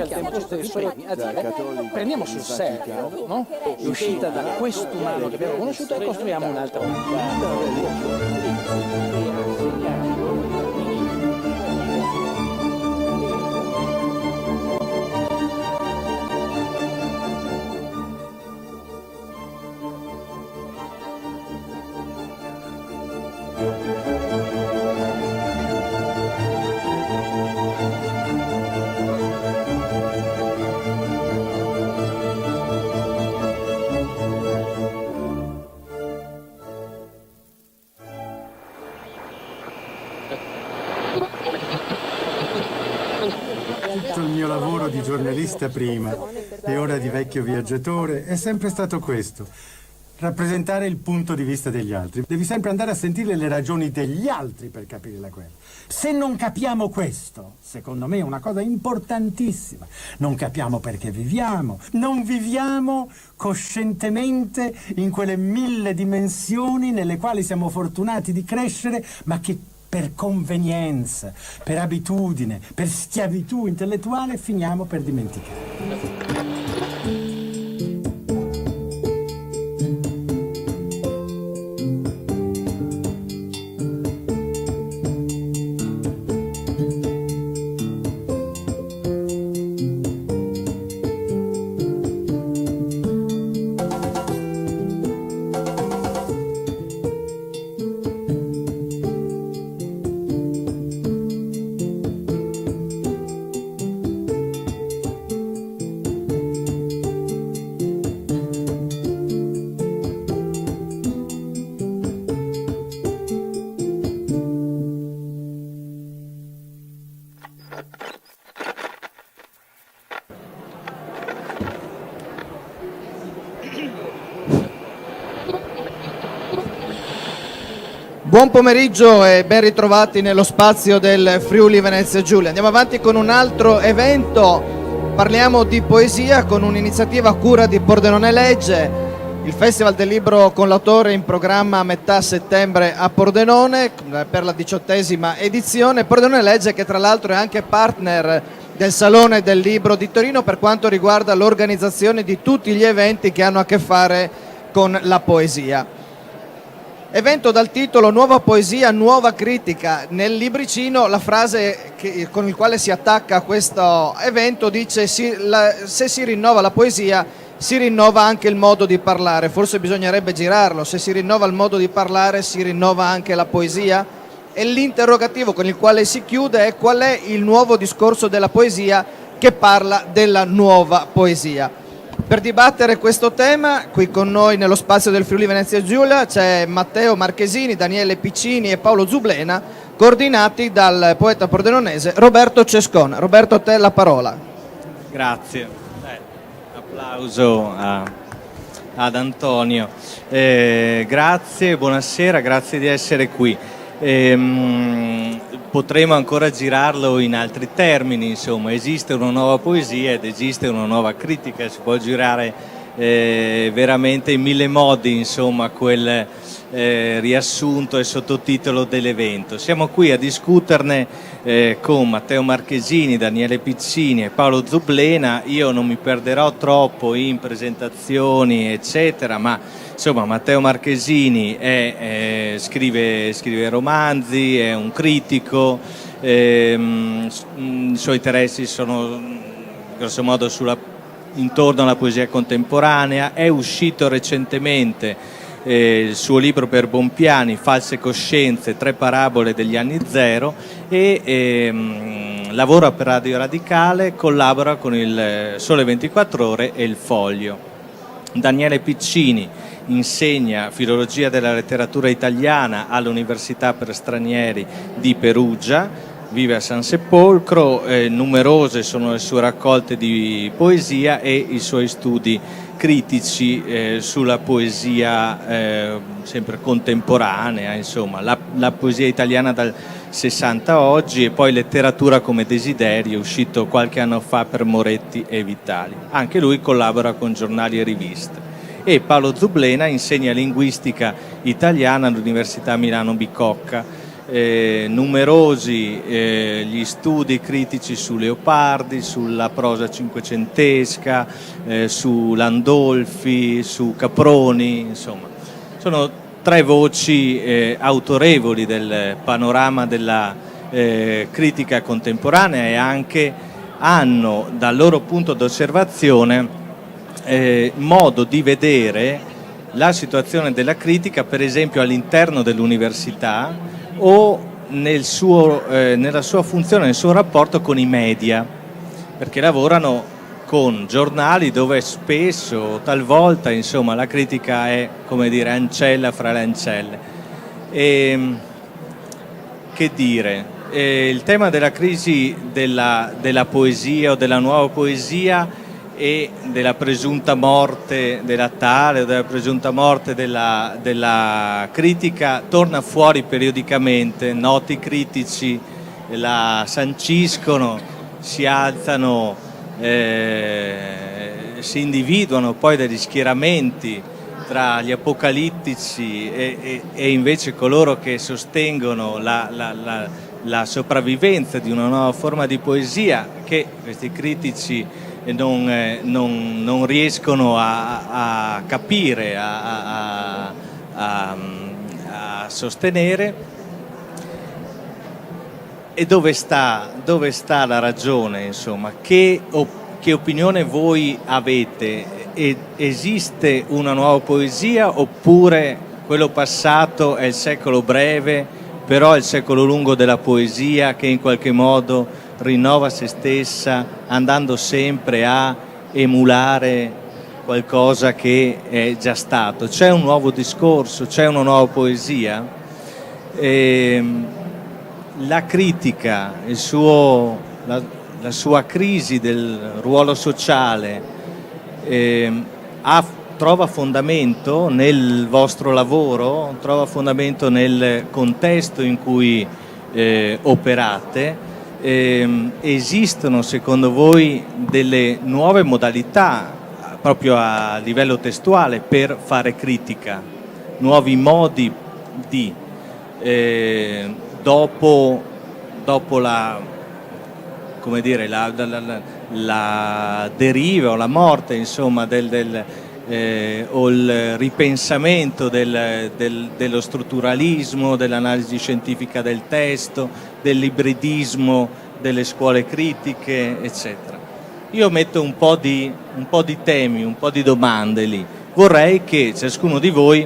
tempo stesso a dire prendiamo sul serio, no? L'uscita da questo umano che abbiamo conosciuto e costruiamo un'altra Il mio lavoro di giornalista prima e ora di vecchio viaggiatore è sempre stato questo: rappresentare il punto di vista degli altri. Devi sempre andare a sentire le ragioni degli altri per capire la guerra. Se non capiamo questo, secondo me è una cosa importantissima. Non capiamo perché viviamo, non viviamo coscientemente in quelle 1000 dimensioni nelle quali siamo fortunati di crescere, ma che per convenienza, per abitudine, per schiavitù intellettuale finiamo per dimenticare. Buon pomeriggio e ben ritrovati nello spazio del Friuli Venezia Giulia. Andiamo avanti con un altro evento, parliamo di poesia con un'iniziativa a cura di Pordenone Legge, il Festival del Libro con l'autore in programma a metà settembre a Pordenone per la 18ª edizione. Pordenone Legge che tra l'altro è anche partner del Salone del Libro di Torino per quanto riguarda l'organizzazione di tutti gli eventi che hanno a che fare con la poesia. Evento dal titolo Nuova poesia, nuova critica. Nel libricino la frase con il quale si attacca a questo evento dice se si rinnova la poesia si rinnova anche il modo di parlare. Forse bisognerebbe girarlo: se si rinnova il modo di parlare si rinnova anche la poesia? E l'interrogativo con il quale si chiude è: qual è il nuovo discorso della poesia che parla della nuova poesia? Per dibattere questo tema, qui con noi nello spazio del Friuli Venezia Giulia c'è Matteo Marchesini, Daniele Piccini e Paolo Zublena, coordinati dal poeta pordenonese Roberto Cescon. Roberto, a te la parola. Grazie. Applauso ad Antonio. Grazie, buonasera, grazie di essere qui. Potremo ancora girarlo in altri termini, insomma, esiste una nuova poesia ed esiste una nuova critica, si può girare veramente in 1000 modi, insomma, quel riassunto e sottotitolo dell'evento. Siamo qui a discuterne con Matteo Marchesini, Daniele Piccini e Paolo Zublena. Io non mi perderò troppo in presentazioni eccetera, ma insomma Matteo Marchesini scrive romanzi, è un critico, i suoi interessi sono grosso modo intorno alla poesia contemporanea. È uscito recentemente il suo libro per Bompiani, False coscienze, 3 parabole degli anni zero, e lavora per Radio Radicale, collabora con il Sole 24 Ore e il Foglio. Daniele Piccini insegna filologia della letteratura italiana all'Università per Stranieri di Perugia, vive a San Sepolcro, numerose sono le sue raccolte di poesia e i suoi studi critici sulla poesia sempre contemporanea, insomma, la poesia italiana dal 60 a oggi, e poi Letteratura come desiderio, uscito qualche anno fa per Moretti e Vitali. Anche lui collabora con giornali e riviste. E Paolo Zublena insegna linguistica italiana all'Università Milano Bicocca, numerosi gli studi critici su Leopardi, sulla prosa cinquecentesca, su Landolfi, su Caproni, insomma. Sono tre voci autorevoli del panorama della critica contemporanea e anche hanno dal loro punto d'osservazione modo di vedere la situazione della critica, per esempio all'interno dell'università o nella sua funzione, nel suo rapporto con i media, perché lavorano con giornali dove spesso, talvolta, insomma, la critica è, come dire, ancella fra le ancelle. Che dire? Il tema della crisi della poesia o della nuova poesia e della presunta morte della tale o della presunta morte della critica torna fuori periodicamente. Noti critici la sanciscono, si alzano, si individuano poi degli schieramenti tra gli apocalittici e invece coloro che sostengono la sopravvivenza di una nuova forma di poesia, che questi critici non riescono a capire, a sostenere. E dove sta la ragione, insomma? Che opinione voi avete? Esiste una nuova poesia oppure quello passato è il secolo breve, però è il secolo lungo della poesia che in qualche modo rinnova se stessa, andando sempre a emulare qualcosa che è già stato? C'è un nuovo discorso, c'è una nuova poesia? La critica, la sua crisi del ruolo sociale trova fondamento nel vostro lavoro, trova fondamento nel contesto in cui operate. Esistono secondo voi delle nuove modalità proprio a livello testuale per fare critica, nuovi modi di dopo la, come dire, la deriva o la morte, insomma, o il ripensamento dello strutturalismo, dell'analisi scientifica del testo, dell'ibridismo delle scuole critiche, eccetera. Io metto un po' di temi, un po' di domande lì. Vorrei che ciascuno di voi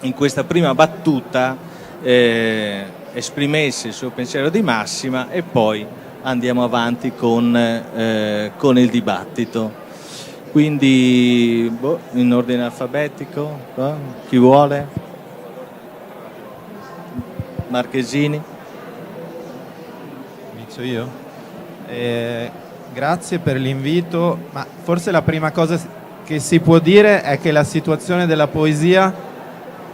in questa prima battuta esprimesse il suo pensiero di massima e poi andiamo avanti con il dibattito. Quindi in ordine alfabetico, chi vuole? Marchesini. Inizio io? Grazie per l'invito, ma forse la prima cosa che si può dire è che la situazione della poesia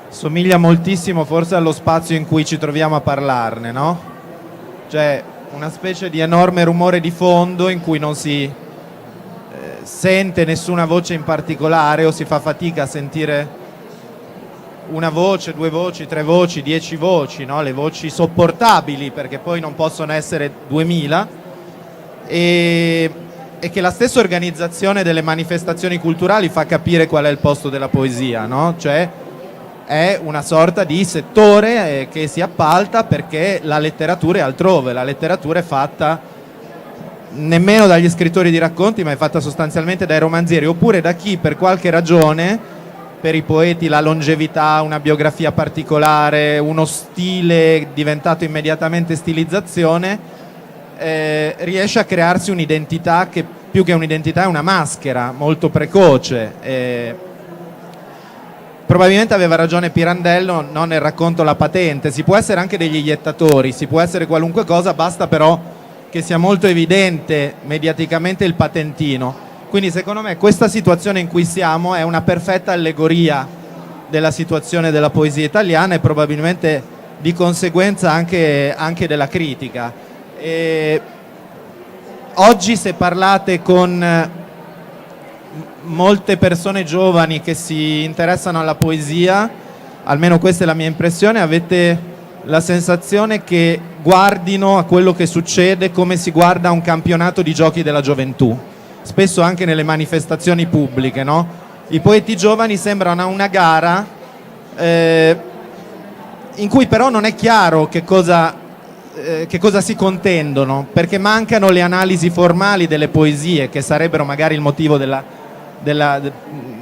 somiglia moltissimo forse allo spazio in cui ci troviamo a parlarne, no? Cioè una specie di enorme rumore di fondo in cui non si sente nessuna voce in particolare o si fa fatica a sentire una voce, due voci, tre voci, 10 voci, no? Le voci sopportabili, perché poi non possono essere 2000, e che la stessa organizzazione delle manifestazioni culturali fa capire qual è il posto della poesia, no? Cioè è una sorta di settore che si appalta perché la letteratura è altrove, la letteratura è fatta nemmeno dagli scrittori di racconti, ma è fatta sostanzialmente dai romanzieri, oppure da chi per qualche ragione, per i poeti la longevità, una biografia particolare, uno stile diventato immediatamente stilizzazione, riesce a crearsi un'identità che più che un'identità è una maschera molto precoce. Probabilmente aveva ragione Pirandello, non nel racconto La patente, si può essere anche degli iettatori, si può essere qualunque cosa, basta però che sia molto evidente mediaticamente il patentino. Quindi secondo me questa situazione in cui siamo è una perfetta allegoria della situazione della poesia italiana e probabilmente di conseguenza anche della critica. Oggi se parlate con molte persone giovani che si interessano alla poesia, almeno questa è la mia impressione, avete la sensazione che guardino a quello che succede come si guarda a un campionato di giochi della gioventù, spesso anche nelle manifestazioni pubbliche, no? I poeti giovani sembrano una gara in cui però non è chiaro che cosa si contendono, perché mancano le analisi formali delle poesie, che sarebbero magari il motivo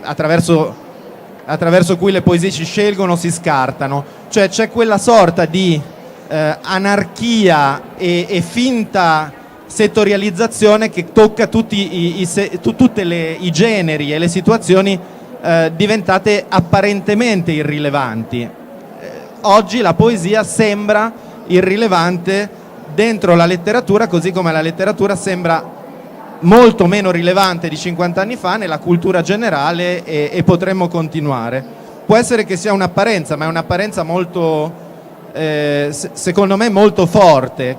attraverso cui le poesie si scelgono o si scartano. Cioè c'è quella sorta di anarchia e finta settorializzazione che tocca tutti i generi e le situazioni diventate apparentemente irrilevanti. Oggi la poesia sembra irrilevante dentro la letteratura, così come la letteratura sembra molto meno rilevante di 50 anni fa nella cultura generale, e potremmo continuare. Può essere che sia un'apparenza, ma è un'apparenza molto, secondo me, molto forte.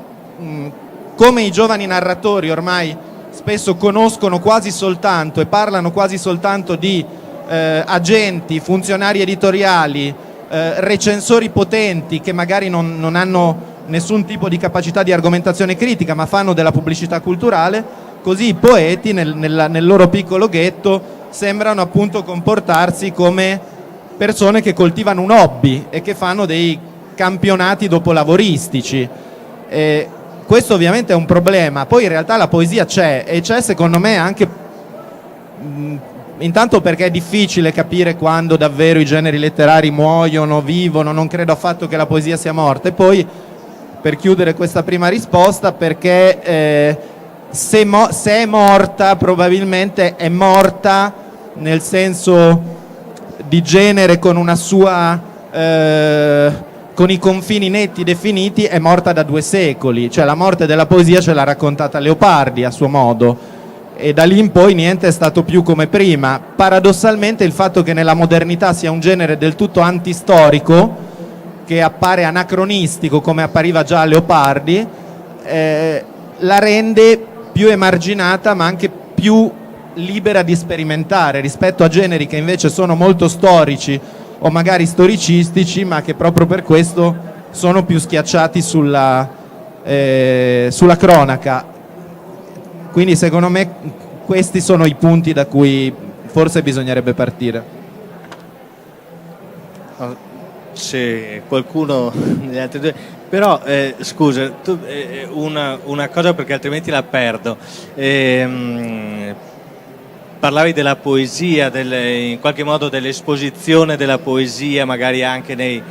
Come i giovani narratori ormai spesso conoscono quasi soltanto e parlano quasi soltanto di agenti, funzionari editoriali, recensori potenti che magari non hanno nessun tipo di capacità di argomentazione critica, ma fanno della pubblicità culturale, così i poeti nel loro piccolo ghetto sembrano appunto comportarsi come persone che coltivano un hobby e che fanno dei campionati dopolavoristici. Questo ovviamente è un problema. Poi in realtà la poesia c'è, e c'è secondo me anche intanto perché è difficile capire quando davvero i generi letterari muoiono, vivono. Non credo affatto che la poesia sia morta. E poi, per chiudere questa prima risposta, perché se è morta, probabilmente è morta nel senso di genere con una sua con i confini netti definiti, è morta da 2 secoli. Cioè la morte della poesia ce l'ha raccontata Leopardi a suo modo, e da lì in poi niente è stato più come prima. Paradossalmente il fatto che nella modernità sia un genere del tutto antistorico, che appare anacronistico come appariva già a Leopardi, la rende più emarginata, ma anche più libera di sperimentare rispetto a generi che invece sono molto storici o magari storicistici, ma che proprio per questo sono più schiacciati sulla cronaca. Quindi secondo me questi sono i punti da cui forse bisognerebbe partire. Se qualcuno degli altri due, però scusa, una cosa, perché altrimenti la perdo. Parlavi della poesia, in qualche modo dell'esposizione della poesia, magari anche nei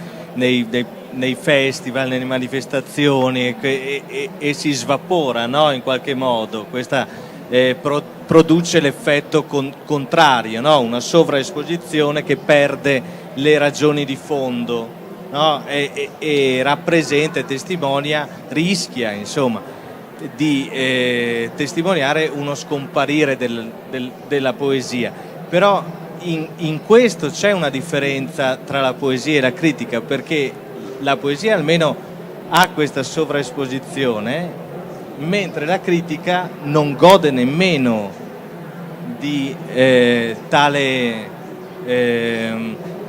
festival, nelle manifestazioni, e si svapora, no? In qualche modo questa produce l'effetto contrario, no? Una sovraesposizione che perde le ragioni di fondo, no? E rappresenta e testimonia, rischia insomma di testimoniare uno scomparire della poesia. Però in questo c'è una differenza tra la poesia e la critica, perché la poesia almeno ha questa sovraesposizione, mentre la critica non gode nemmeno di tale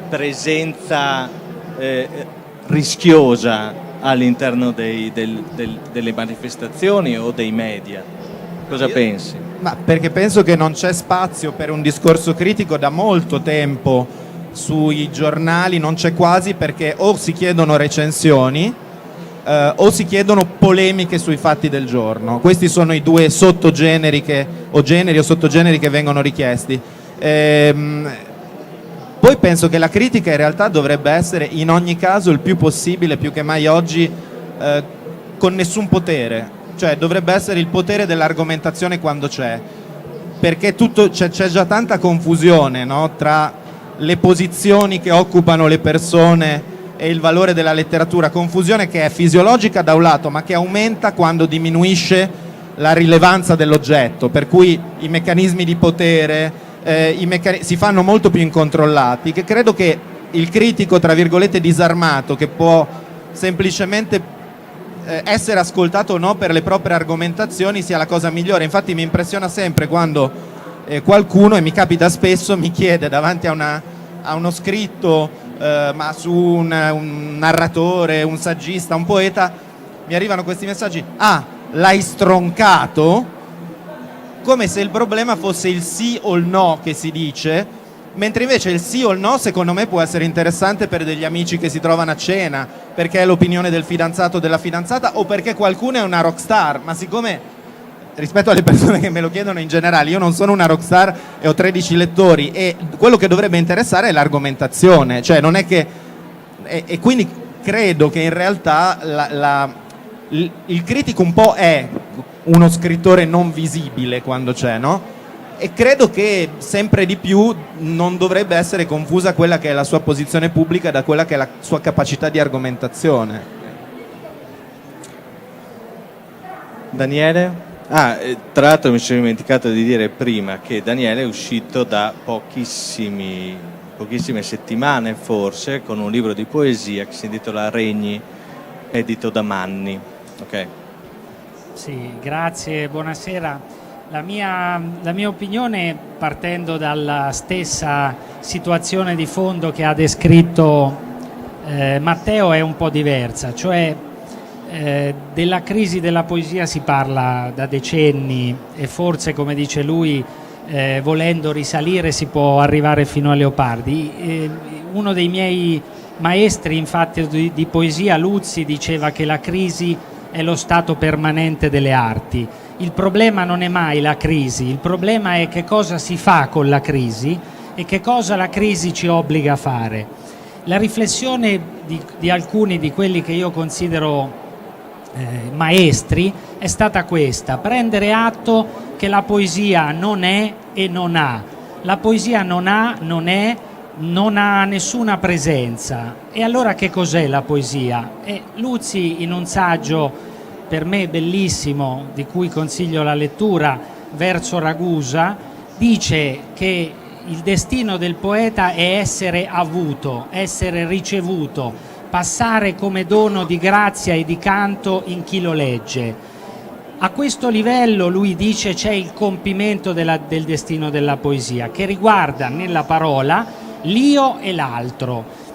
presenza rischiosa all'interno delle manifestazioni o dei media. Cosa pensi? Ma perché penso che non c'è spazio per un discorso critico da molto tempo sui giornali, non c'è quasi, perché o si chiedono recensioni o si chiedono polemiche sui fatti del giorno. Questi sono i 2 sottogeneri generi o sottogeneri che vengono richiesti. Poi penso che la critica in realtà dovrebbe essere in ogni caso il più possibile, più che mai oggi, con nessun potere. Cioè dovrebbe essere il potere dell'argomentazione quando c'è, perché c'è già tanta confusione, no? Tra le posizioni che occupano le persone e il valore della letteratura, confusione che è fisiologica da un lato, ma che aumenta quando diminuisce la rilevanza dell'oggetto, per cui i meccanismi di potere si fanno molto più incontrollati, che credo che il critico, tra virgolette, disarmato, che può semplicemente essere ascoltato o no per le proprie argomentazioni, sia la cosa migliore. Infatti mi impressiona sempre quando qualcuno, e mi capita spesso, mi chiede davanti a uno scritto ma su un narratore, un saggista, un poeta, mi arrivano questi messaggi: ah, l'hai stroncato? Come se il problema fosse il sì o il no che si dice, mentre invece il sì o il no secondo me può essere interessante per degli amici che si trovano a cena, perché è l'opinione del fidanzato o della fidanzata, o perché qualcuno è una rockstar. Ma siccome, rispetto alle persone che me lo chiedono in generale, io non sono una rockstar e ho 13 lettori, e quello che dovrebbe interessare è l'argomentazione, cioè non è che... E quindi credo che in realtà il critico un po' è uno scrittore non visibile quando c'è, no? E credo che sempre di più non dovrebbe essere confusa quella che è la sua posizione pubblica da quella che è la sua capacità di argomentazione. Daniele? Tra l'altro mi sono dimenticato di dire prima che Daniele è uscito da pochissime settimane forse con un libro di poesia che si intitola Regni, edito da Manni. Ok. Sì, grazie, buonasera. La mia opinione, partendo dalla stessa situazione di fondo che ha descritto Matteo, è un po' diversa, cioè della crisi della poesia si parla da decenni e forse, come dice lui, volendo risalire si può arrivare fino a Leopardi. Uno dei miei maestri, infatti, di poesia, Luzzi, diceva che la crisi è lo stato permanente delle arti. Il problema non è mai la crisi, il problema è che cosa si fa con la crisi e che cosa la crisi ci obbliga a fare. La riflessione di alcuni di quelli che io considero maestri è stata questa: prendere atto che la poesia non è e non ha. La poesia non ha nessuna presenza. E allora che cos'è la poesia? Luzzi, in un saggio per me bellissimo, di cui consiglio la lettura, Verso Ragusa, dice che il destino del poeta è essere avuto, essere ricevuto, passare come dono di grazia e di canto in chi lo legge. A questo livello, lui dice, c'è il compimento del destino della poesia, che riguarda nella parola l'io e l'altro.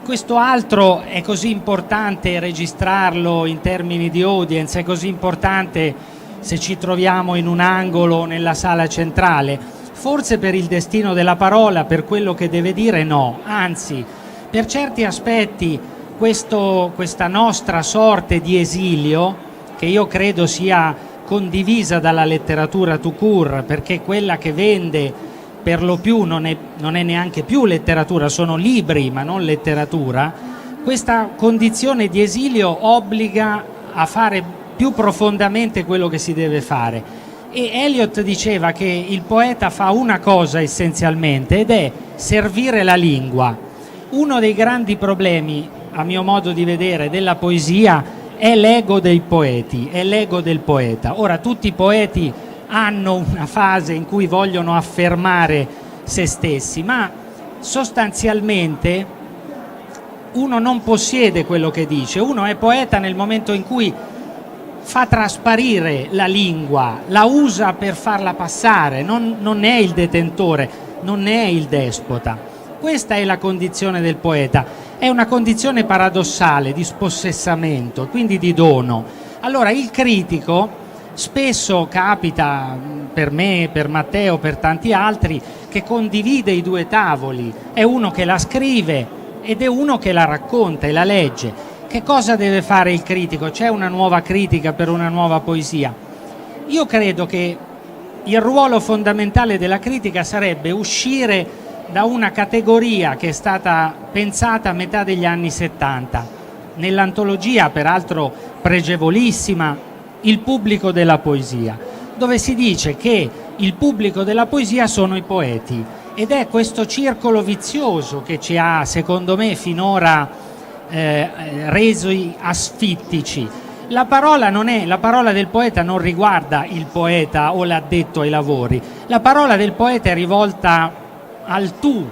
Questo altro è così importante registrarlo in termini di audience, è così importante se ci troviamo in un angolo o nella sala centrale. Forse per il destino della parola, per quello che deve dire, no. Anzi, per certi aspetti questa nostra sorte di esilio, che io credo sia condivisa dalla letteratura tout court, perché quella che vende per lo più non è neanche più letteratura, sono libri ma non letteratura. Questa condizione di esilio obbliga a fare più profondamente quello che si deve fare. E Eliot diceva che il poeta fa una cosa essenzialmente, ed è servire la lingua. Uno dei grandi problemi, a mio modo di vedere, della poesia è l'ego dei poeti, è l'ego del poeta. Ora, tutti i poeti hanno una fase in cui vogliono affermare se stessi, ma sostanzialmente uno non possiede quello che dice. Uno è poeta nel momento in cui fa trasparire la lingua, la usa per farla passare, non è il detentore, non è il despota. Questa è la condizione del poeta, è una condizione paradossale di spossessamento, quindi di dono. Allora il critico, spesso capita, per me, per Matteo, per tanti altri, che condivide i due tavoli, è uno che la scrive ed è uno che la racconta e la legge. Che cosa deve fare il critico? C'è una nuova critica per una nuova poesia? Io credo che il ruolo fondamentale della critica sarebbe uscire da una categoria che è stata pensata a metà degli anni 70, nell'antologia peraltro pregevolissima Il pubblico della poesia, dove si dice che il pubblico della poesia sono i poeti, ed è questo circolo vizioso che ci ha, secondo me, finora resi asfittici. La parola del poeta non riguarda il poeta o l'addetto ai lavori, la parola del poeta è rivolta al tu.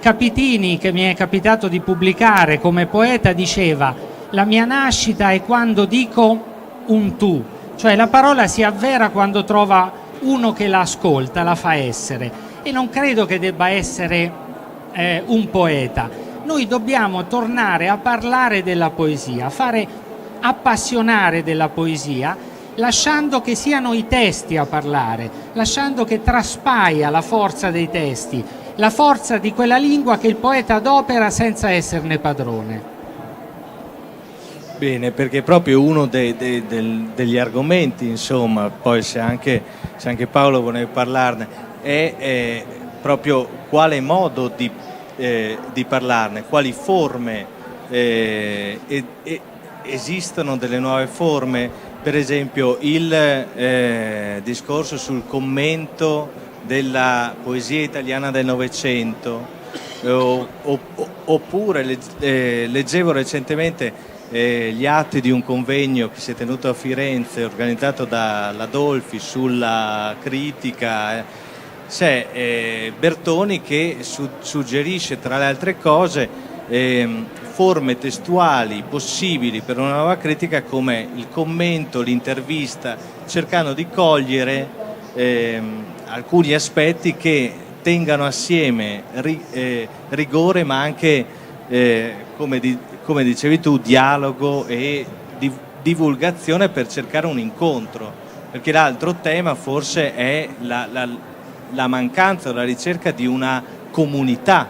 Capitini, che mi è capitato di pubblicare come poeta, diceva: la mia nascita è quando dico un tu, cioè la parola si avvera quando trova uno che la ascolta, la fa essere. E non credo che debba essere un poeta. Noi dobbiamo tornare a parlare della poesia, a fare appassionare della poesia, lasciando che siano i testi a parlare, lasciando che traspaia la forza dei testi, la forza di quella lingua che il poeta adopera senza esserne padrone. Bene, perché proprio uno degli argomenti, insomma, poi se anche Paolo voleva parlarne, è proprio quale modo di parlarne, quali forme esistono delle nuove forme, per esempio il discorso sul commento della poesia italiana del Novecento, oppure leggevo recentemente gli atti di un convegno che si è tenuto a Firenze organizzato dalla Dolfi sulla critica. C'è Bertoni che suggerisce tra le altre cose forme testuali possibili per una nuova critica come il commento, l'intervista, cercando di cogliere alcuni aspetti che tengano assieme rigore ma anche come dicevi tu, dialogo e divulgazione per cercare un incontro, perché l'altro tema forse è la mancanza o la ricerca di una comunità,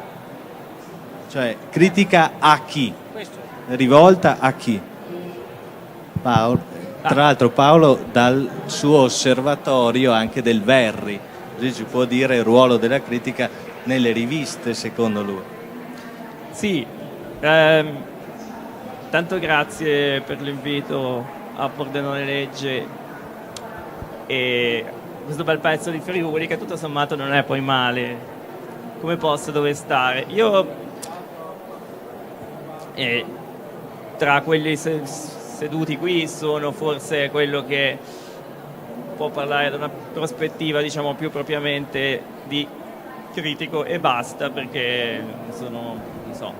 cioè critica a chi, rivolta a chi. Paolo, tra l'altro Paolo dal suo osservatorio anche del Verri, così ci può dire il ruolo della critica nelle riviste secondo lui. Sì, tanto grazie per l'invito a Pordenone Legge e questo bel pezzo di Friuli che tutto sommato non è poi male come posto dove stare. Io tra quelli seduti qui sono forse quello che può parlare da una prospettiva diciamo più propriamente di critico e basta, perché sono, non so,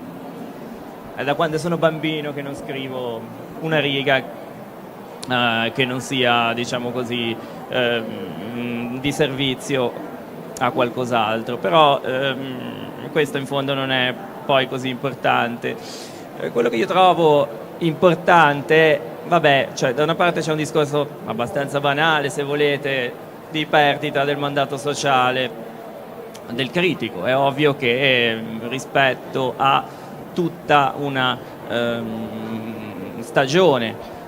è da quando sono bambino che non scrivo una riga che non sia, diciamo così, di servizio a qualcos'altro, però questo in fondo non è poi così importante. Quello che io trovo importante, vabbè, cioè da una parte c'è un discorso abbastanza banale, se volete, di perdita del mandato sociale del critico. È ovvio che rispetto a tutta una stagione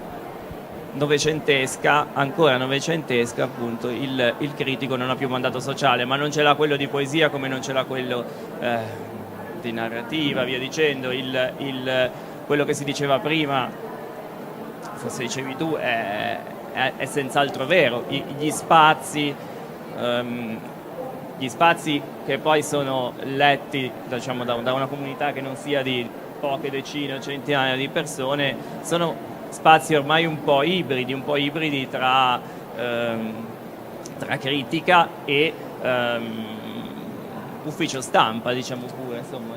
novecentesca, ancora novecentesca, appunto, il critico non ha più mandato sociale, ma non ce l'ha quello di poesia come non ce l'ha quello di narrativa, via dicendo. Quello che si diceva prima, forse dicevi tu, è senz'altro vero. Gli spazi che poi sono letti, diciamo, da una comunità che non sia di poche decine o centinaia di persone, sono spazi ormai un po' ibridi tra critica e ufficio stampa, diciamo pure, insomma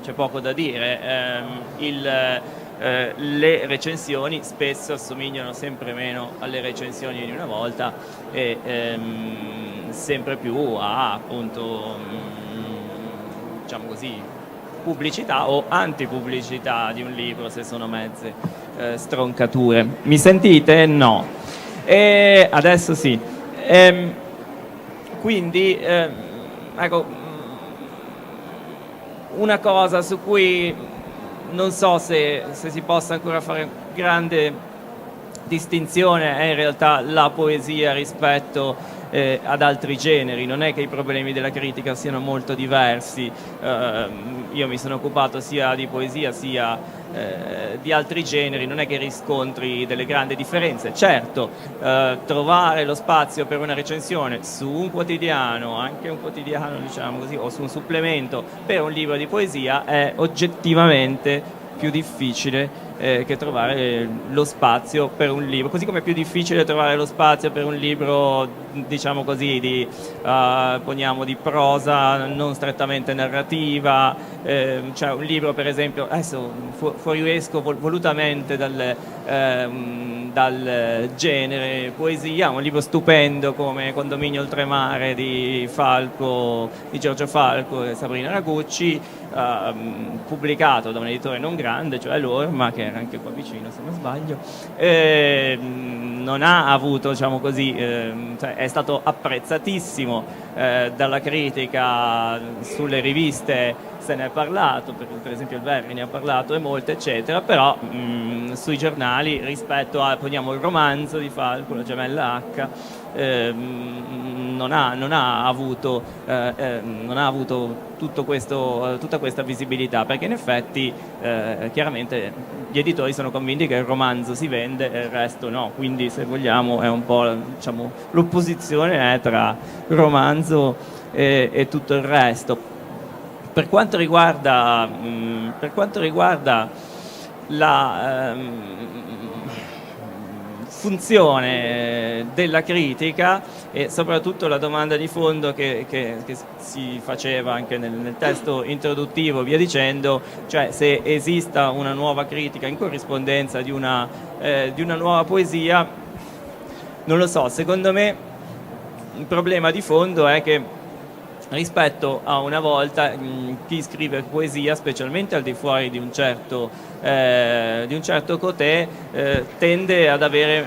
c'è poco da dire. Le recensioni spesso assomigliano sempre meno alle recensioni di una volta e sempre più a, appunto, diciamo così, pubblicità o antipubblicità di un libro, se sono mezze stroncature. Mi sentite? No. E adesso sì. Quindi ecco, una cosa su cui non so se si possa ancora fare grande distinzione è in realtà la poesia rispetto ad altri generi. Non è che i problemi della critica siano molto diversi. Io mi sono occupato sia di poesia sia di altri generi, non è che riscontri delle grandi differenze. Certo, trovare lo spazio per una recensione su un quotidiano, anche un quotidiano, diciamo così, o su un supplemento per un libro di poesia è oggettivamente più difficile che trovare lo spazio per un libro, così come è più difficile trovare lo spazio per un libro, diciamo così, poniamo di prosa non strettamente narrativa, cioè un libro, per esempio, adesso fuoriesco volutamente dal dal genere poesia, un libro stupendo come Condominio Oltremare di Giorgio Falco e Sabrina Ragucci, pubblicato da un editore non grande, cioè l'Orma, che era anche qua vicino se non sbaglio. Non ha avuto, diciamo così, cioè è stato apprezzatissimo dalla critica, sulle riviste se ne è parlato, per esempio il Verri ne ha parlato e molte eccetera, però sui giornali rispetto a, poniamo, il romanzo di Falco, La gemella H, non ha avuto tutta questa visibilità, perché in effetti chiaramente gli editori sono convinti che il romanzo si vende e il resto no, quindi se vogliamo è un po', diciamo, l'opposizione tra il romanzo e tutto il resto. Per quanto riguarda la funzione della critica e soprattutto la domanda di fondo che si faceva anche nel testo introduttivo, via dicendo, cioè se esista una nuova critica in corrispondenza di una nuova poesia, non lo so, secondo me il problema di fondo è che rispetto a una volta chi scrive poesia, specialmente al di fuori di un certo cotè, tende ad avere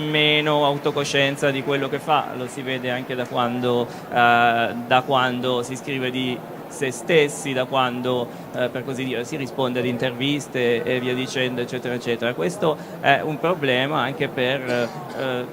meno autocoscienza di quello che fa. Lo si vede anche da quando si scrive di se stessi, da quando per così dire si risponde ad interviste e via dicendo, eccetera eccetera. Questo è un problema anche per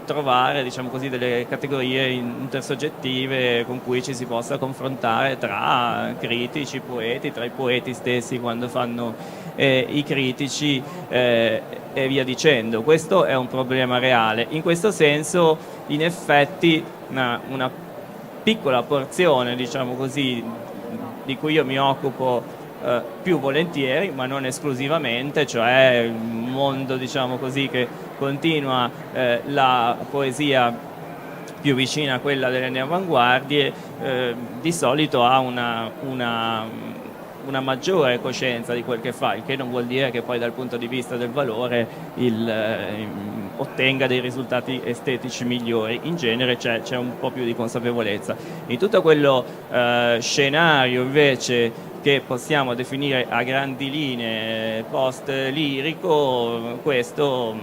trovare, diciamo così, delle categorie intersoggettive con cui ci si possa confrontare tra critici, poeti, tra i poeti stessi quando fanno i critici e via dicendo. Questo è un problema reale. In questo senso, in effetti, una piccola porzione, diciamo così, di cui io mi occupo più volentieri, ma non esclusivamente, cioè il mondo, diciamo così, che continua la poesia più vicina a quella delle neoavanguardie, di solito ha una maggiore coscienza di quel che fa, il che non vuol dire che poi dal punto di vista del valore ottenga dei risultati estetici migliori. In genere c'è un po' più di consapevolezza. In tutto quello scenario invece che possiamo definire a grandi linee post-lirico, questo,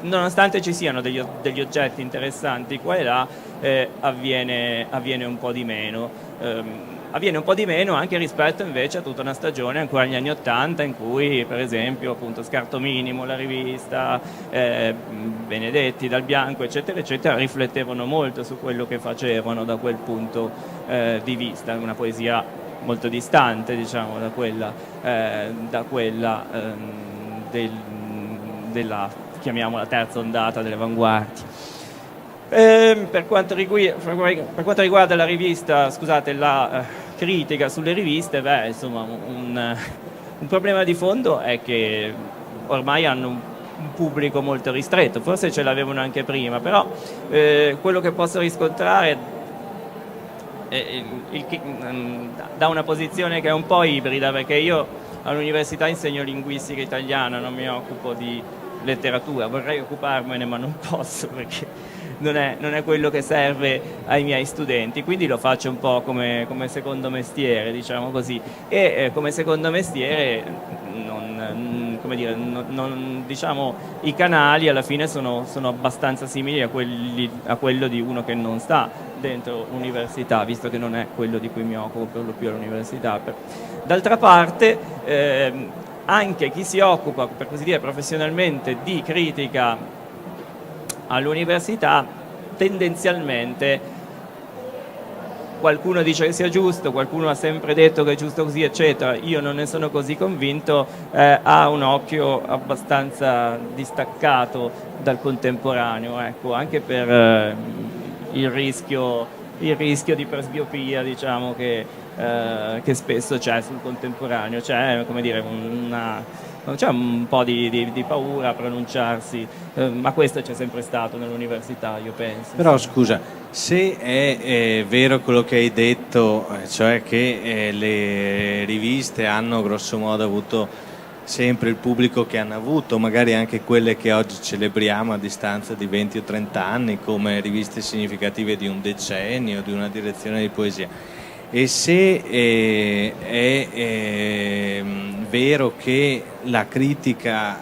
nonostante ci siano degli oggetti interessanti qua e là, avviene un po' di meno. Avviene un po' di meno anche rispetto invece a tutta una stagione ancora negli anni '80 in cui, per esempio, appunto Scarto Minimo, la rivista, Benedetti, Dal Bianco, eccetera eccetera, riflettevano molto su quello che facevano da quel punto di vista. Una poesia molto distante, diciamo, da quella della, chiamiamola, terza ondata delle avanguardie. Per quanto riguarda la rivista, scusate, la critica sulle riviste, insomma, un problema di fondo è che ormai hanno un pubblico molto ristretto, forse ce l'avevano anche prima, però quello che posso riscontrare da una posizione che è un po' ibrida, perché io all'università insegno linguistica italiana, non mi occupo di letteratura, vorrei occuparmene ma non posso perché non è quello che serve ai miei studenti, quindi lo faccio un po' come secondo mestiere, diciamo così, e come secondo mestiere diciamo, i canali alla fine sono abbastanza simili a quello di uno che non sta dentro l'università, visto che non è quello di cui mi occupo per lo più all'università. D'altra parte anche chi si occupa, per così dire, professionalmente di critica all'università, tendenzialmente qualcuno dice che sia giusto, qualcuno ha sempre detto che è giusto così, eccetera. Io non ne sono così convinto, ha un occhio abbastanza distaccato dal contemporaneo, ecco, anche per il rischio di presbiopia, diciamo, che spesso c'è sul contemporaneo. C'è, come dire, c'è un po' di paura a pronunciarsi, ma questo c'è sempre stato nell'università, io penso. Però scusa, se è vero quello che hai detto, cioè che le riviste hanno grosso modo avuto sempre il pubblico che hanno avuto, magari anche quelle che oggi celebriamo a distanza di 20 o 30 anni come riviste significative di un decennio, di una direzione di poesia. E se è vero che la critica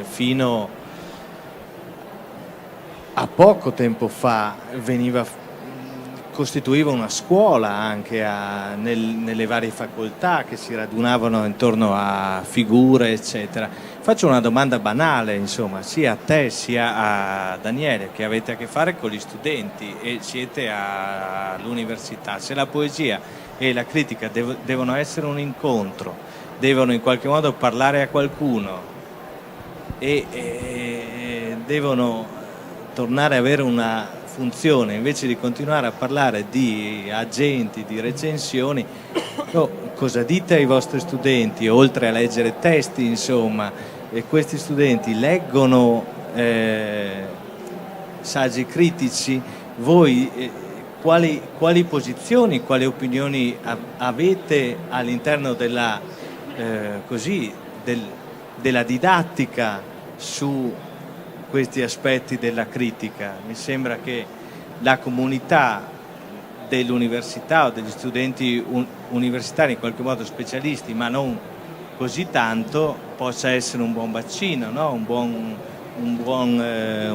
fino a poco tempo fa costituiva una scuola anche nelle varie facoltà che si radunavano intorno a figure, eccetera. Faccio una domanda banale, insomma, sia a te sia a Daniele, che avete a che fare con gli studenti e siete all'università. Se la poesia e la critica devono essere un incontro, devono in qualche modo parlare a qualcuno e devono tornare ad avere una funzione, invece di continuare a parlare di agenti, di recensioni, cosa dite ai vostri studenti, oltre a leggere testi, insomma, e questi studenti leggono saggi critici, voi quali posizioni, quali opinioni avete all'interno della didattica su questi aspetti della critica? Mi sembra che la comunità dell'università o degli studenti universitari, in qualche modo specialisti, ma non così tanto, possa essere un buon bacino, no? un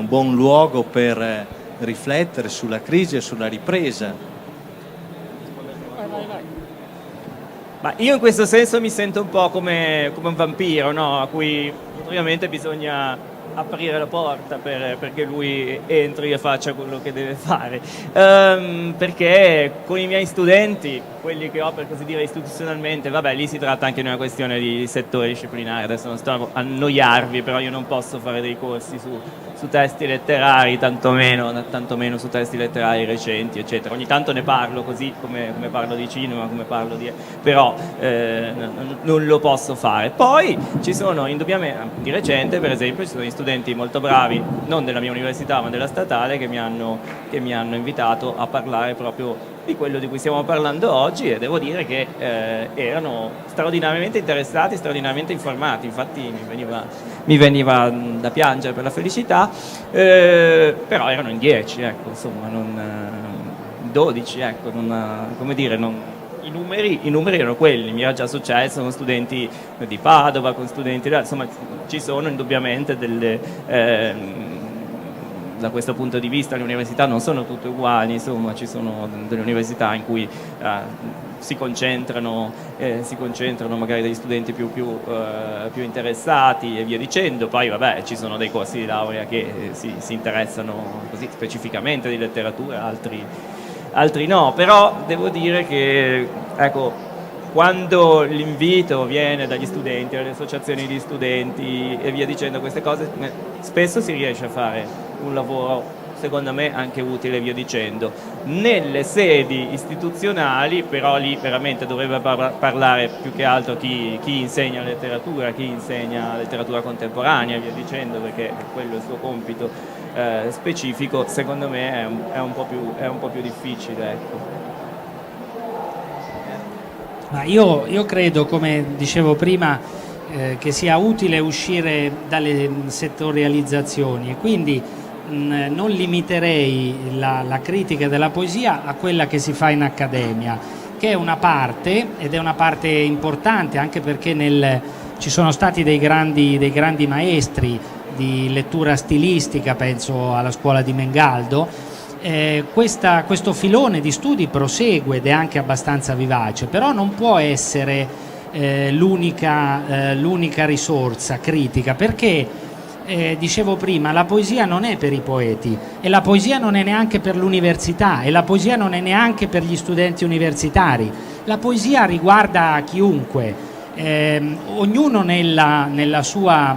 buon luogo per riflettere sulla crisi e sulla ripresa. Ma io in questo senso mi sento un po' come un vampiro, no? A cui ovviamente bisogna aprire la porta perché lui entri e faccia quello che deve fare, perché con i miei studenti, quelli che ho per così dire istituzionalmente, vabbè, lì si tratta anche di una questione di settore disciplinare, adesso non sto a annoiarvi, però io non posso fare dei corsi su testi letterari, tantomeno su testi letterari recenti, eccetera. Ogni tanto ne parlo così come parlo di cinema, come parlo però non lo posso fare. Poi ci sono indubbiamente, di recente per esempio, ci sono gli studenti molto bravi, non della mia università ma della statale, che mi hanno invitato a parlare proprio di quello di cui stiamo parlando oggi, e devo dire che erano straordinariamente interessati, straordinariamente informati, infatti mi veniva da piangere per la felicità, però erano in 10, ecco, insomma, non 12, ecco, come dire, i numeri erano quelli. Mi era già successo con studenti di Padova, con studenti, insomma, ci sono indubbiamente da questo punto di vista le università non sono tutte uguali, insomma, ci sono delle università in cui si concentrano magari degli studenti più interessati e via dicendo. Poi vabbè, ci sono dei corsi di laurea che si interessano così specificamente di letteratura, altri no, però devo dire che, ecco, quando l'invito viene dagli studenti, dalle associazioni di studenti e via dicendo queste cose, spesso si riesce a fare un lavoro, secondo me, anche utile e via dicendo. Nelle sedi istituzionali, però, lì veramente dovrebbe parlare più che altro chi insegna letteratura, chi insegna letteratura contemporanea e via dicendo, perché quello è il suo compito specifico. Secondo me è un po' più difficile, ecco. Ma io credo, come dicevo prima, che sia utile uscire dalle settorializzazioni, e quindi non limiterei la critica della poesia a quella che si fa in accademia, che è una parte, ed è una parte importante, anche perché ci sono stati dei grandi maestri di lettura stilistica, penso alla scuola di Mengaldo. Questo filone di studi prosegue ed è anche abbastanza vivace, però non può essere l'unica risorsa critica, perché dicevo prima, la poesia non è per i poeti, e la poesia non è neanche per l'università, e la poesia non è neanche per gli studenti universitari. La poesia riguarda chiunque, ognuno nella sua,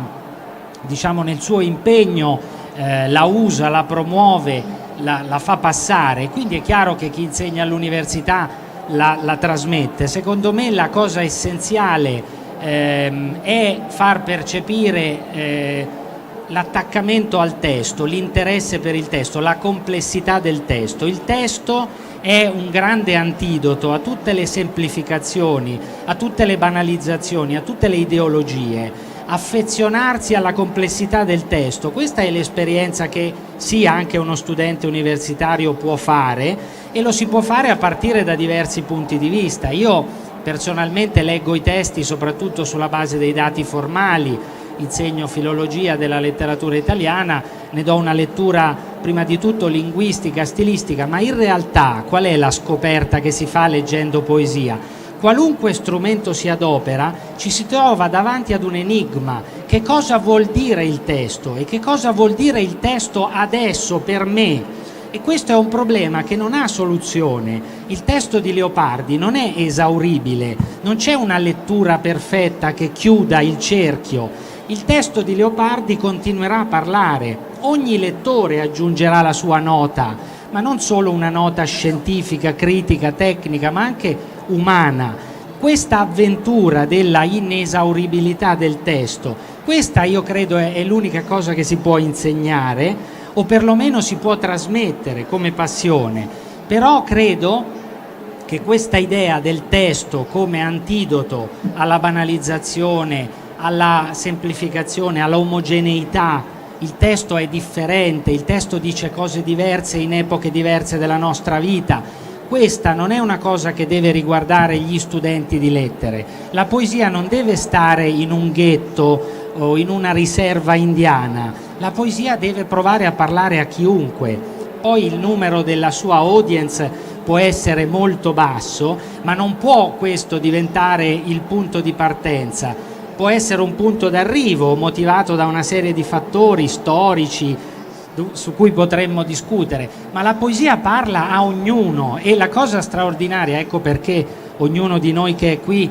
diciamo, nel suo impegno la usa, la promuove, la fa passare, quindi è chiaro che chi insegna all'università la trasmette. Secondo me la cosa essenziale è far percepire l'attaccamento al testo, l'interesse per il testo, la complessità del testo. Il testo è un grande antidoto a tutte le semplificazioni, a tutte le banalizzazioni, a tutte le ideologie. Affezionarsi alla complessità del testo, questa è l'esperienza che sì, anche uno studente universitario può fare, e lo si può fare a partire da diversi punti di vista. Io personalmente leggo i testi soprattutto sulla base dei dati formali, insegno filologia della letteratura italiana, ne do una lettura prima di tutto linguistica, stilistica, ma in realtà qual è la scoperta che si fa leggendo poesia? Qualunque strumento si adopera, ci si trova davanti ad un enigma. Che cosa vuol dire il testo? E che cosa vuol dire il testo adesso per me? E questo è un problema che non ha soluzione. Il testo di Leopardi non è esauribile, non c'è una lettura perfetta che chiuda il cerchio. Il testo di Leopardi continuerà a parlare, ogni lettore aggiungerà la sua nota, ma non solo una nota scientifica, critica, tecnica, ma anche umana. Questa avventura della inesauribilità del testo, questa io credo è l'unica cosa che si può insegnare, o perlomeno si può trasmettere come passione. Però credo che questa idea del testo come antidoto alla banalizzazione, alla semplificazione, alla omogeneità, il testo è differente, il testo dice cose diverse in epoche diverse della nostra vita. Questa non è una cosa che deve riguardare gli studenti di lettere. La poesia non deve stare in un ghetto o in una riserva indiana. La poesia deve provare a parlare a chiunque. Poi il numero della sua audience può essere molto basso, ma non può questo diventare il punto di partenza. Può essere un punto d'arrivo motivato da una serie di fattori storici su cui potremmo discutere, ma la poesia parla a ognuno, e la cosa straordinaria, ecco perché ognuno di noi che è qui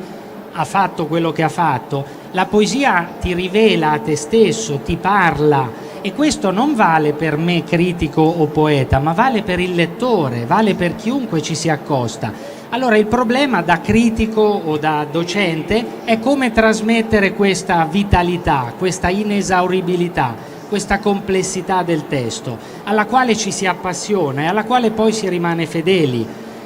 ha fatto quello che ha fatto, la poesia ti rivela a te stesso, ti parla, e questo non vale per me critico o poeta, ma vale per il lettore, vale per chiunque ci si accosta. Allora il problema da critico o da docente è come trasmettere questa vitalità, questa inesauribilità, questa complessità del testo, alla quale ci si appassiona e alla quale poi si rimane fedeli.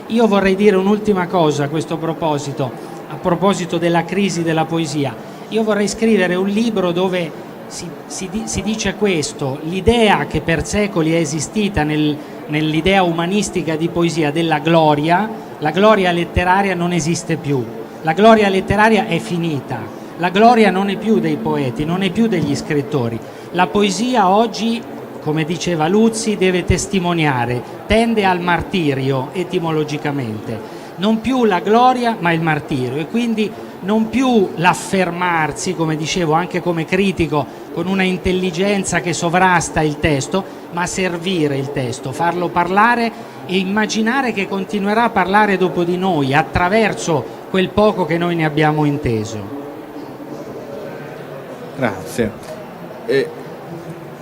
Io vorrei dire un'ultima cosa a questo proposito, a proposito della crisi della poesia. Io vorrei scrivere un libro dove si dice questo: l'idea che per secoli è esistita nell'idea umanistica di poesia della gloria, la gloria letteraria non esiste più, la gloria letteraria è finita, la gloria non è più dei poeti, non è più degli scrittori. La poesia oggi, come diceva Luzzi, deve testimoniare, tende al martirio etimologicamente, non più la gloria ma il martirio, e quindi non più l'affermarsi, come dicevo anche come critico, con una intelligenza che sovrasta il testo, ma servire il testo, farlo parlare e immaginare che continuerà a parlare dopo di noi attraverso quel poco che noi ne abbiamo inteso. Grazie.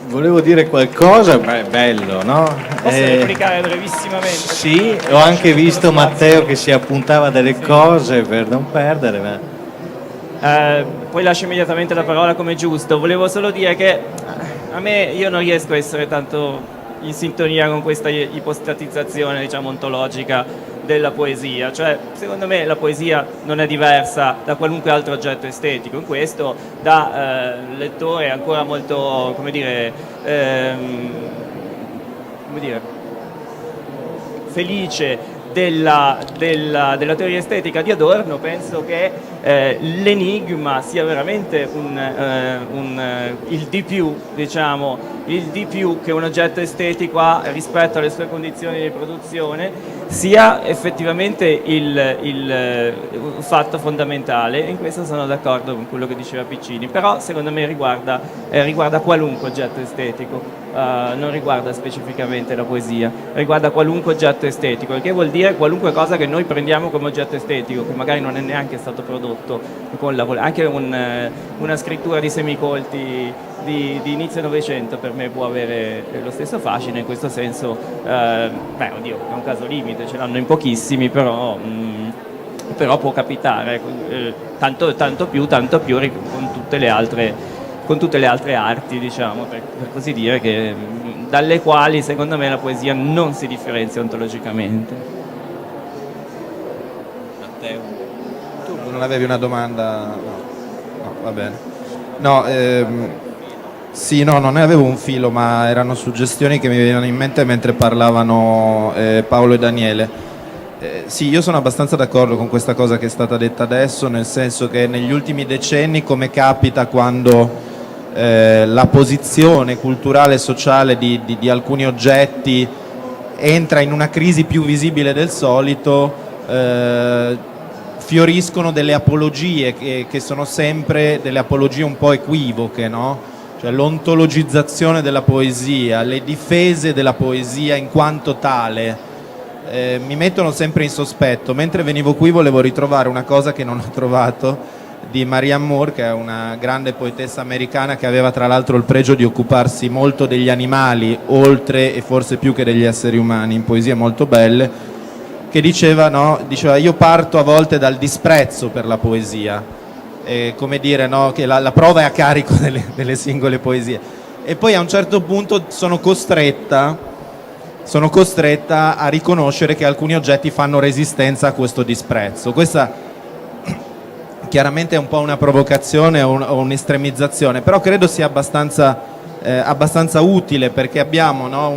Volevo dire qualcosa, beh, bello, no? Posso replicare brevissimamente? Sì, ho anche visto Matteo che si appuntava delle cose per non perdere, ma... Poi lascio immediatamente la parola come giusto. Volevo solo dire che io non riesco a essere tanto in sintonia con questa ipostatizzazione, diciamo, ontologica della poesia. Cioè, secondo me la poesia non è diversa da qualunque altro oggetto estetico. In questo, da lettore ancora molto, come dire, felice della teoria estetica di Adorno, penso che l'enigma sia veramente il di più, diciamo, il di più che un oggetto estetico ha rispetto alle sue condizioni di produzione, sia effettivamente il fatto fondamentale. In questo sono d'accordo con quello che diceva Piccini, però secondo me riguarda qualunque oggetto estetico. Non riguarda specificamente la poesia, riguarda qualunque oggetto estetico, il che vuol dire qualunque cosa che noi prendiamo come oggetto estetico, che magari non è neanche stato prodotto con anche una scrittura di semicolti di inizio Novecento per me può avere lo stesso fascino. In questo senso, oddio, è un caso limite, ce l'hanno in pochissimi, però può capitare, tanto più con tutte le altre arti, diciamo, per così dire, dalle quali secondo me la poesia non si differenzia ontologicamente. Matteo. Tu non avevi una domanda? No, va bene. No, sì, no, non ne avevo un filo, ma erano suggestioni che mi venivano in mente mentre parlavano Paolo e Daniele. Sì, io sono abbastanza d'accordo con questa cosa che è stata detta adesso, nel senso che negli ultimi decenni, come capita quando la posizione culturale e sociale di alcuni oggetti entra in una crisi più visibile del solito, fioriscono delle apologie che sono sempre delle apologie un po' equivoche, no? Cioè l'ontologizzazione della poesia, le difese della poesia in quanto tale mi mettono sempre in sospetto. Mentre venivo qui volevo ritrovare una cosa che non ho trovato di Marianne Moore, che è una grande poetessa americana che aveva tra l'altro il pregio di occuparsi molto degli animali, oltre e forse più che degli esseri umani, in poesie molto belle, che diceva, no? Diceva: io parto a volte dal disprezzo per la poesia, come dire, no? Che la prova è a carico delle singole poesie, e poi a un certo punto sono costretta a riconoscere che alcuni oggetti fanno resistenza a questo disprezzo. Questa chiaramente è un po' una provocazione o un'estremizzazione, però credo sia abbastanza utile, perché abbiamo, no,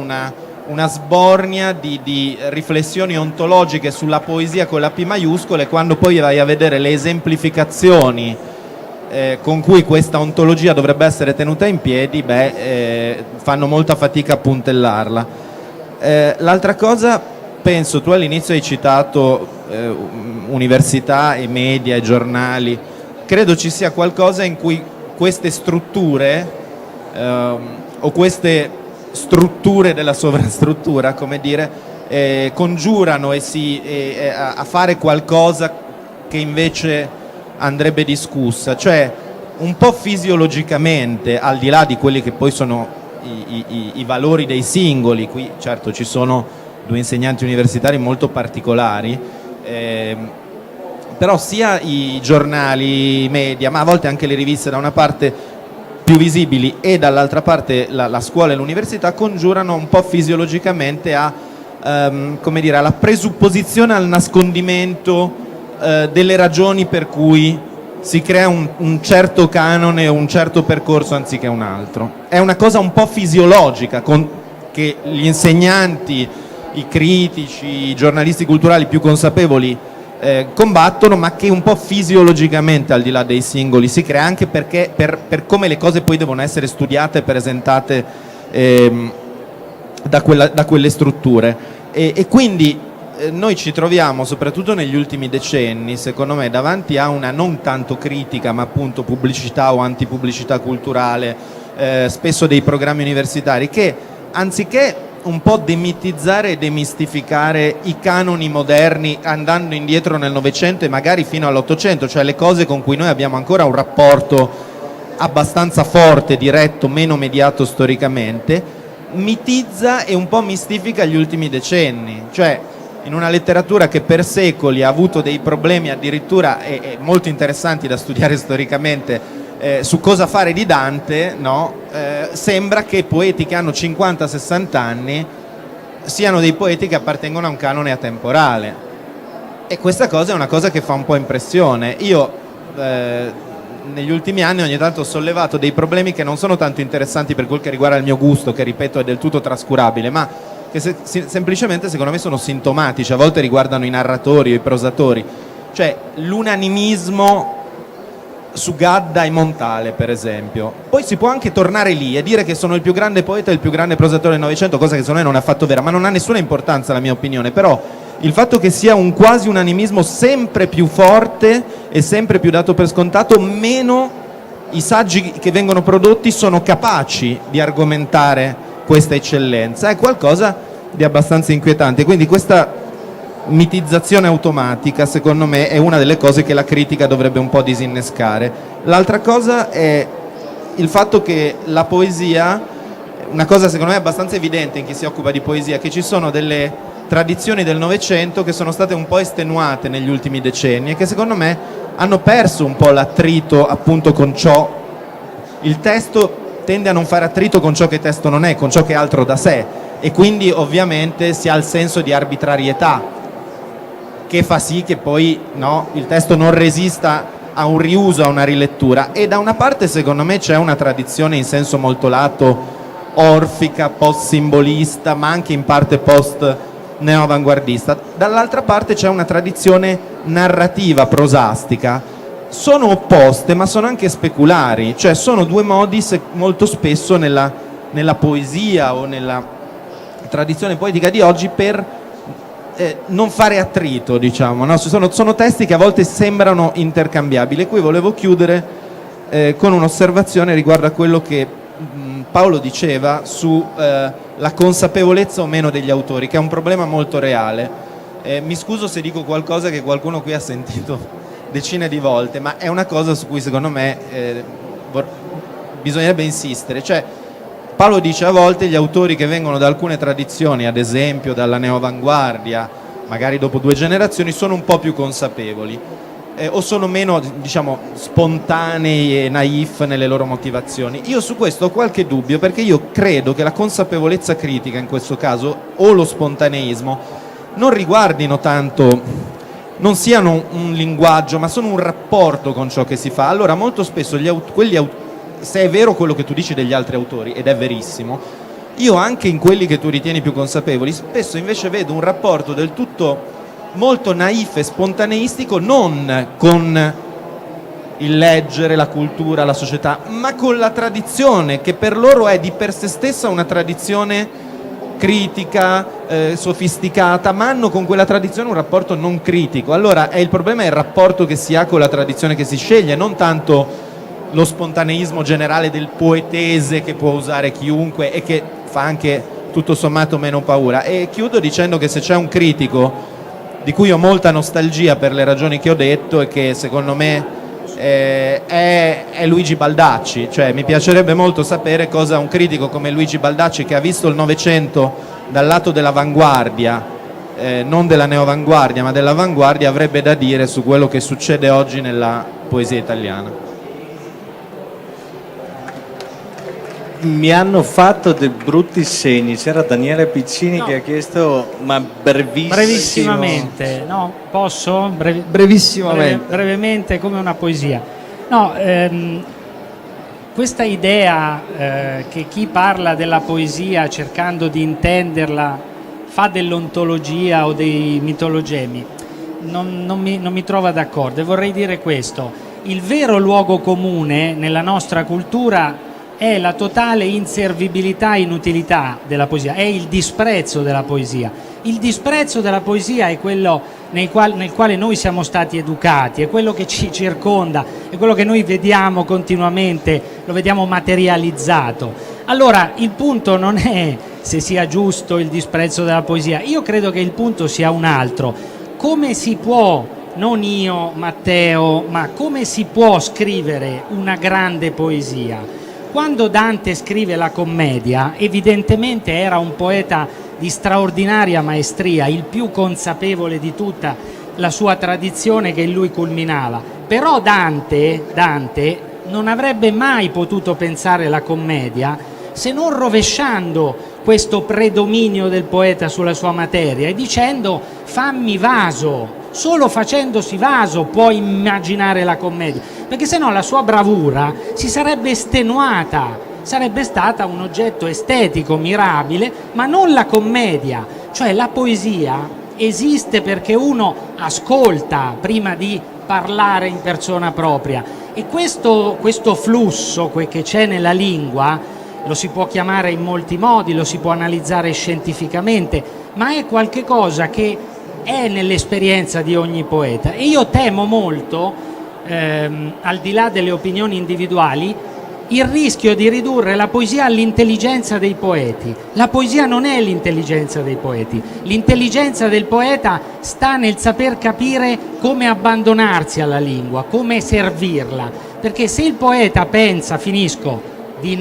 una sbornia di riflessioni ontologiche sulla poesia con la P maiuscola, e quando poi vai a vedere le esemplificazioni con cui questa ontologia dovrebbe essere tenuta in piedi, fanno molta fatica a puntellarla. L'altra cosa, penso, tu all'inizio hai citato università e media e giornali, credo ci sia qualcosa in cui queste strutture o queste strutture della sovrastruttura, come dire, congiurano a fare qualcosa che invece andrebbe discussa, cioè un po' fisiologicamente, al di là di quelli che poi sono i valori dei singoli. Qui certo ci sono due insegnanti universitari molto particolari, però sia i giornali, i media, ma a volte anche le riviste da una parte più visibili e dall'altra parte la scuola e l'università, congiurano un po' fisiologicamente come dire, alla presupposizione, al nascondimento delle ragioni per cui si crea un certo canone o un certo percorso anziché un altro. È una cosa un po' fisiologica che gli insegnanti, i critici, i giornalisti culturali più consapevoli combattono, ma che un po' fisiologicamente, al di là dei singoli, si crea, anche perché per come le cose poi devono essere studiate e presentate da quelle strutture. E quindi noi ci troviamo, soprattutto negli ultimi decenni, secondo me, davanti a una non tanto critica, ma appunto pubblicità o antipubblicità culturale, spesso dei programmi universitari, che anziché un po' demitizzare e demistificare i canoni moderni andando indietro nel Novecento e magari fino all'Ottocento, cioè le cose con cui noi abbiamo ancora un rapporto abbastanza forte, diretto, meno mediato storicamente, mitizza e un po' mistifica gli ultimi decenni. Cioè, in una letteratura che per secoli ha avuto dei problemi addirittura molto interessanti da studiare storicamente, su cosa fare di Dante, no? Sembra che poeti che hanno 50-60 anni siano dei poeti che appartengono a un canone atemporale, e questa cosa è una cosa che fa un po' impressione. Io negli ultimi anni ogni tanto ho sollevato dei problemi che non sono tanto interessanti per quel che riguarda il mio gusto, che ripeto è del tutto trascurabile, ma che semplicemente secondo me sono sintomatici, a volte riguardano i narratori o i prosatori, cioè l'unanimismo su Gadda e Montale, per esempio. Poi si può anche tornare lì e dire che sono il più grande poeta e il più grande prosatore del Novecento, cosa che secondo me non è affatto vera, ma non ha nessuna importanza la mia opinione. Però il fatto che sia un quasi unanimismo sempre più forte e sempre più dato per scontato, meno i saggi che vengono prodotti sono capaci di argomentare questa eccellenza, è qualcosa di abbastanza inquietante. Quindi questa mitizzazione automatica, secondo me, è una delle cose che la critica dovrebbe un po' disinnescare. L'altra cosa è il fatto che la poesia, una cosa secondo me abbastanza evidente in chi si occupa di poesia, che ci sono delle tradizioni del Novecento che sono state un po' estenuate negli ultimi decenni e che secondo me hanno perso un po' l'attrito appunto con ciò. Il testo tende a non fare attrito con ciò che testo non è, con ciò che è altro da sé, e quindi ovviamente si ha il senso di arbitrarietà che fa sì che poi il testo non resista a un riuso, a una rilettura. E da una parte secondo me c'è una tradizione in senso molto lato orfica, post-simbolista, ma anche in parte post-neoavanguardista. Dall'altra parte c'è una tradizione narrativa, prosastica. Sono opposte, ma sono anche speculari, cioè sono due modi molto spesso nella poesia o nella tradizione poetica di oggi per non fare attrito, diciamo, no? Sono testi che a volte sembrano intercambiabili. E qui volevo chiudere con un'osservazione riguardo a quello che Paolo diceva su la consapevolezza o meno degli autori, che è un problema molto reale. Mi scuso se dico qualcosa che qualcuno qui ha sentito decine di volte, ma è una cosa su cui secondo me bisognerebbe insistere. Cioè, Paolo dice a volte gli autori che vengono da alcune tradizioni, ad esempio dalla neoavanguardia, magari dopo 2 generazioni, sono un po' più consapevoli o sono meno, diciamo, spontanei e naif nelle loro motivazioni. Io su questo ho qualche dubbio, perché io credo che la consapevolezza critica in questo caso o lo spontaneismo non riguardino tanto, non siano un linguaggio, ma sono un rapporto con ciò che si fa. Allora molto spesso se è vero quello che tu dici degli altri autori, ed è verissimo, io anche in quelli che tu ritieni più consapevoli spesso invece vedo un rapporto del tutto molto naif e spontaneistico, non con il leggere, la cultura, la società, ma con la tradizione, che per loro è di per sé stessa una tradizione critica, sofisticata, ma hanno con quella tradizione un rapporto non critico. Allora il problema è il rapporto che si ha con la tradizione che si sceglie, non tanto lo spontaneismo generale del poetese che può usare chiunque e che fa anche tutto sommato meno paura. E chiudo dicendo che se c'è un critico di cui ho molta nostalgia per le ragioni che ho detto, e che secondo me è Luigi Baldacci. Cioè, mi piacerebbe molto sapere cosa un critico come Luigi Baldacci, che ha visto il Novecento dal lato dell'avanguardia, non della neoavanguardia ma dell'avanguardia, avrebbe da dire su quello che succede oggi nella poesia italiana. Mi hanno fatto dei brutti segni. C'era Daniele Piccini che ha chiesto, ma brevissimamente, no? Posso? Brevissimamente. Brevemente, come una poesia. No, questa idea che chi parla della poesia cercando di intenderla fa dell'ontologia o dei mitologemi non mi trova d'accordo, e vorrei dire questo: il vero luogo comune nella nostra cultura è la totale inservibilità e inutilità della poesia, è il disprezzo della poesia. Il disprezzo della poesia è quello nel quale noi siamo stati educati, è quello che ci circonda, è quello che noi vediamo continuamente, lo vediamo materializzato. Allora, il punto non è se sia giusto il disprezzo della poesia, io credo che il punto sia un altro: come si può, non io, Matteo, ma come si può scrivere una grande poesia? Quando Dante scrive la commedia, evidentemente era un poeta di straordinaria maestria, il più consapevole di tutta la sua tradizione che in lui culminava. Però Dante non avrebbe mai potuto pensare la commedia se non rovesciando questo predominio del poeta sulla sua materia e dicendo: fammi vaso. Solo facendosi vaso può immaginare la commedia, perché sennò la sua bravura si sarebbe estenuata, sarebbe stata un oggetto estetico mirabile, ma non la commedia. Cioè, la poesia esiste perché uno ascolta prima di parlare in persona propria, e questo flusso che c'è nella lingua lo si può chiamare in molti modi, lo si può analizzare scientificamente, ma è qualche cosa che è nell'esperienza di ogni poeta. E io temo molto, al di là delle opinioni individuali, il rischio di ridurre la poesia all'intelligenza dei poeti. La poesia non è l'intelligenza dei poeti. L'intelligenza del poeta sta nel saper capire come abbandonarsi alla lingua, come servirla. Perché se il poeta pensa di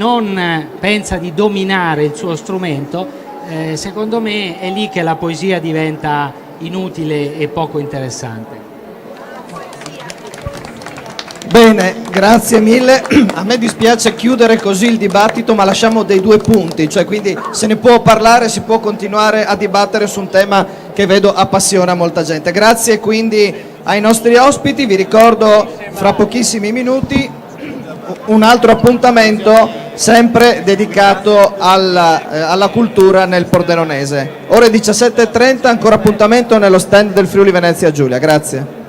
dominare il suo strumento, secondo me è lì che la poesia diventa inutile e poco interessante. Bene, grazie mille. A me dispiace chiudere così il dibattito, ma lasciamo dei 2 punti, cioè quindi se ne può parlare, si può continuare a dibattere su un tema che vedo appassiona molta gente. Grazie quindi ai nostri ospiti, vi ricordo fra pochissimi minuti un altro appuntamento sempre dedicato alla cultura nel Pordenonese. Ore 17:30, ancora appuntamento nello stand del Friuli Venezia Giulia. Grazie.